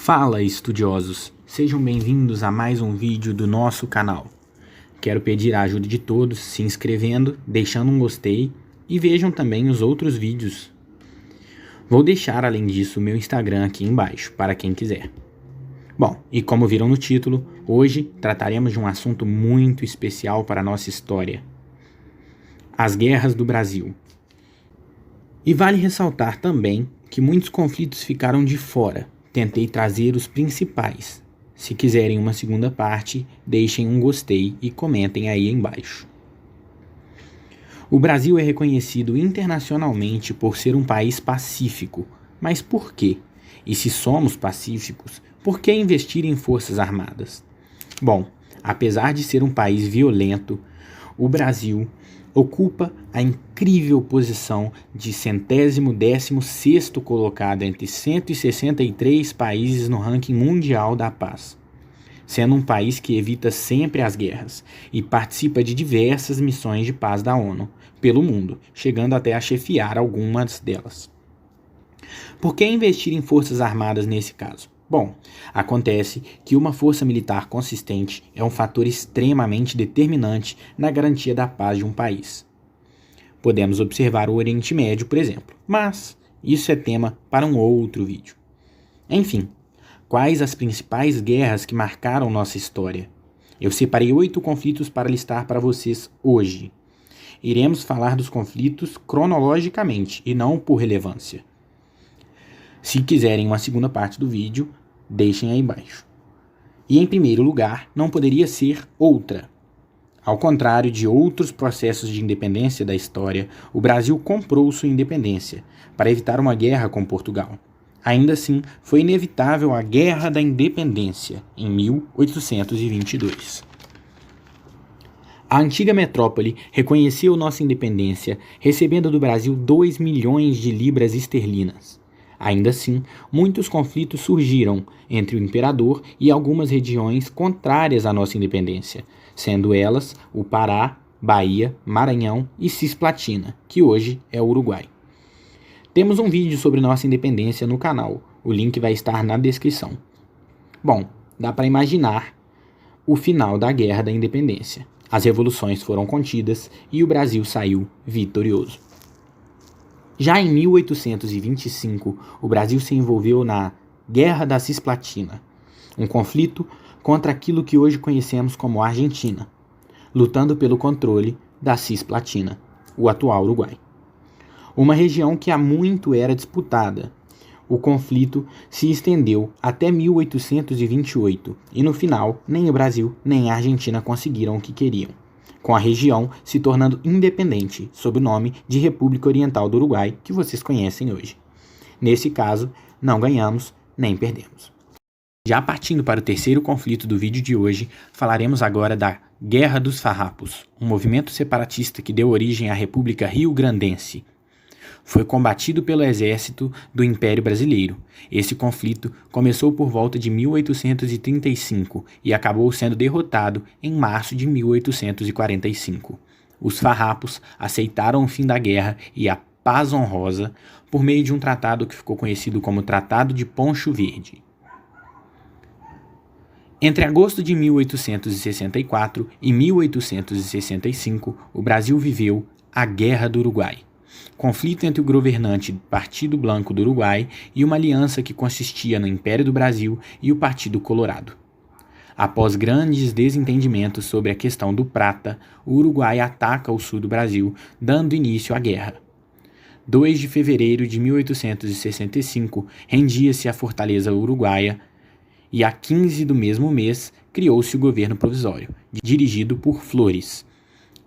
Fala, estudiosos! Sejam bem-vindos a mais um vídeo do nosso canal. Quero pedir a ajuda de todos se inscrevendo, deixando um gostei e vejam também os outros vídeos. Vou deixar, além disso, o meu Instagram aqui embaixo, para quem quiser. Bom, e como viram no título, hoje trataremos de um assunto muito especial para a nossa história: as guerras do Brasil. E vale ressaltar também que muitos conflitos ficaram de fora. Tentei trazer os principais. Se quiserem uma segunda parte, deixem um gostei e comentem aí embaixo. O Brasil é reconhecido internacionalmente por ser um país pacífico. Mas por quê? E se somos pacíficos, por que investir em forças armadas? Bom, apesar de ser um país violento, o Brasil ocupa a incrível posição de 116º colocado entre 163 países no ranking mundial da paz, sendo um país que evita sempre as guerras e participa de diversas missões de paz da ONU pelo mundo, chegando até a chefiar algumas delas. Por que investir em forças armadas nesse caso? Bom, acontece que uma força militar consistente é um fator extremamente determinante na garantia da paz de um país. Podemos observar o Oriente Médio, por exemplo, mas isso é tema para um outro vídeo. Enfim, quais as principais guerras que marcaram nossa história? Eu separei 8 conflitos para listar para vocês hoje. Iremos falar dos conflitos cronologicamente e não por relevância. Se quiserem uma segunda parte do vídeo, deixem aí embaixo. E em primeiro lugar, não poderia ser outra. Ao contrário de outros processos de independência da história, o Brasil comprou sua independência para evitar uma guerra com Portugal. Ainda assim, foi inevitável a Guerra da Independência, em 1822. A antiga metrópole reconheceu nossa independência, recebendo do Brasil 2 milhões de libras esterlinas. Ainda assim, muitos conflitos surgiram entre o imperador e algumas regiões contrárias à nossa independência, sendo elas o Pará, Bahia, Maranhão e Cisplatina, que hoje é o Uruguai. Temos um vídeo sobre nossa independência no canal, o link vai estar na descrição. Bom, dá para imaginar o final da Guerra da Independência. As revoluções foram contidas e o Brasil saiu vitorioso. Já em 1825, o Brasil se envolveu na Guerra da Cisplatina, um conflito contra aquilo que hoje conhecemos como Argentina, lutando pelo controle da Cisplatina, o atual Uruguai. Uma região que há muito era disputada. O conflito se estendeu até 1828 e no final nem o Brasil nem a Argentina conseguiram o que queriam, com a região se tornando independente sob o nome de República Oriental do Uruguai, que vocês conhecem hoje. Nesse caso, não ganhamos nem perdemos. Já partindo para o terceiro conflito do vídeo de hoje, falaremos agora da Guerra dos Farrapos, um movimento separatista que deu origem à República Rio-Grandense. Foi combatido pelo exército do Império Brasileiro. Esse conflito começou por volta de 1835 e acabou sendo derrotado em março de 1845. Os farrapos aceitaram o fim da guerra e a paz honrosa por meio de um tratado que ficou conhecido como Tratado de Poncho Verde. Entre agosto de 1864 e 1865, o Brasil viveu a Guerra do Uruguai. Conflito entre o governante Partido Blanco do Uruguai e uma aliança que consistia no Império do Brasil e o Partido Colorado. Após grandes desentendimentos sobre a questão do prata, o Uruguai ataca o sul do Brasil, dando início à guerra. 2 de fevereiro de 1865, rendia-se a fortaleza uruguaia e a 15 do mesmo mês criou-se o governo provisório, dirigido por Flores.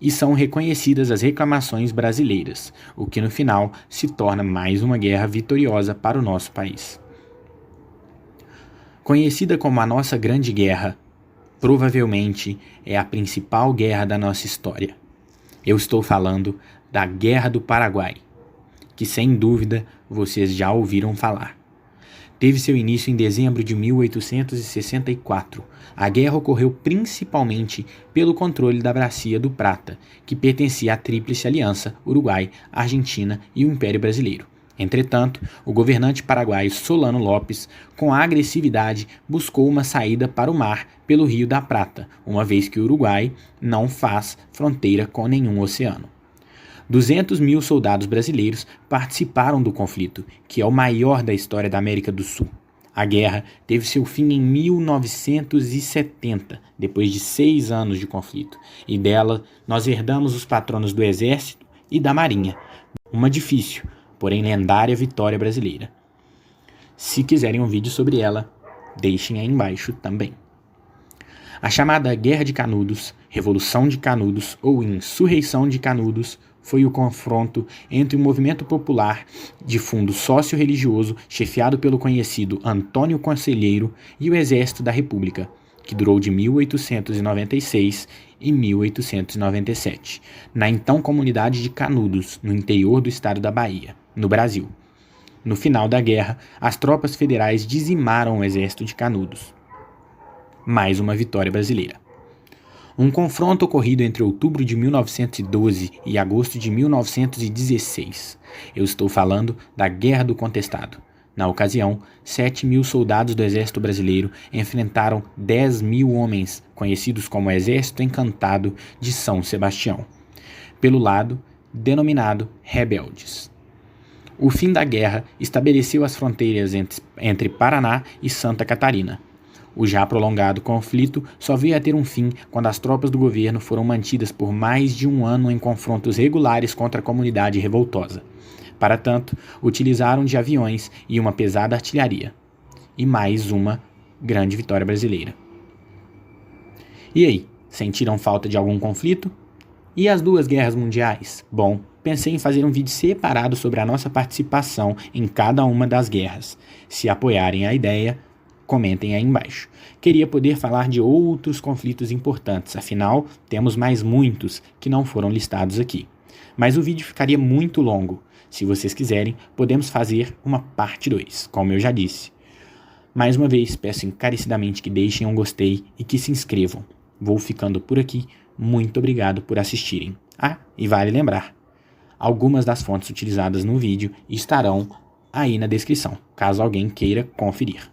E são reconhecidas as reclamações brasileiras, o que no final se torna mais uma guerra vitoriosa para o nosso país. Conhecida como a Nossa Grande Guerra, provavelmente é a principal guerra da nossa história. Eu estou falando da Guerra do Paraguai, que sem dúvida vocês já ouviram falar. Teve seu início em dezembro de 1864. A guerra ocorreu principalmente pelo controle da Bacia do Prata, que pertencia à Tríplice Aliança, Uruguai, Argentina e o Império Brasileiro. Entretanto, o governante paraguaio Solano Lopes, com agressividade, buscou uma saída para o mar pelo Rio da Prata, uma vez que o Uruguai não faz fronteira com nenhum oceano. 200 mil soldados brasileiros participaram do conflito, que é o maior da história da América do Sul. A guerra teve seu fim em 1970, depois de 6 anos de conflito, e dela nós herdamos os patronos do Exército e da Marinha, uma difícil, porém lendária vitória brasileira. Se quiserem um vídeo sobre ela, deixem aí embaixo também. A chamada Guerra de Canudos, Revolução de Canudos ou Insurreição de Canudos foi o confronto entre o movimento popular de fundo sócio-religioso chefiado pelo conhecido Antônio Conselheiro e o Exército da República, que durou de 1896 e 1897, na então comunidade de Canudos, no interior do estado da Bahia, no Brasil. No final da guerra, as tropas federais dizimaram o exército de Canudos. Mais uma vitória brasileira. Um confronto ocorrido entre outubro de 1912 e agosto de 1916. Eu estou falando da Guerra do Contestado. Na ocasião, 7 mil soldados do Exército Brasileiro enfrentaram 10 mil homens, conhecidos como Exército Encantado de São Sebastião, pelo lado denominado rebeldes. O fim da guerra estabeleceu as fronteiras entre Paraná e Santa Catarina. O já prolongado conflito só veio a ter um fim quando as tropas do governo foram mantidas por mais de um ano em confrontos regulares contra a comunidade revoltosa. Para tanto, utilizaram de aviões e uma pesada artilharia. E mais uma grande vitória brasileira. E aí, sentiram falta de algum conflito? E as 2 guerras mundiais? Bom, pensei em fazer um vídeo separado sobre a nossa participação em cada uma das guerras. Se apoiarem a ideia, comentem aí embaixo. Queria poder falar de outros conflitos importantes, afinal, temos mais muitos que não foram listados aqui. Mas o vídeo ficaria muito longo. Se vocês quiserem, podemos fazer uma parte 2, como eu já disse. Mais uma vez, peço encarecidamente que deixem um gostei e que se inscrevam. Vou ficando por aqui. Muito obrigado por assistirem. Ah, e vale lembrar, algumas das fontes utilizadas no vídeo estarão aí na descrição, caso alguém queira conferir.